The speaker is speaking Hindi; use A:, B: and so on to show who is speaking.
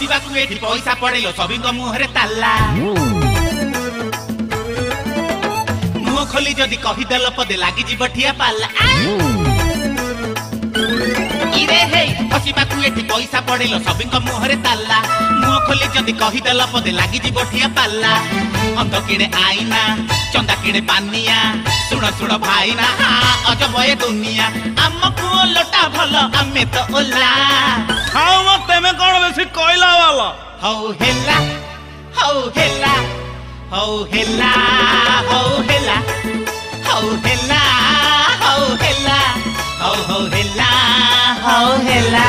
A: हसीबाकू एठी पैसा पड़ेलो सबिंग मुहरे ताला मुह खोली जदि कही देल पदे लागी जीव ठिया पाला इरे हे हसीबाकू एठी पैसा पड़ेलो सबिंग मुहरे ताला मुह खोली जदि कही देल पदे लागी जीव ठिया पाला अंध किणे आईना चंदा किणे पानिया सुण सुण भाईना अजब ए दुनिया आमकू लोटा भलो आमे तो ओला
B: खाओ मत तेमे कोन बेसी कोइला वाला
A: हौ हेला हौ हेला हौ हेला हौ हेला हौ हेला हौ हेला हौ हेला हौ हेला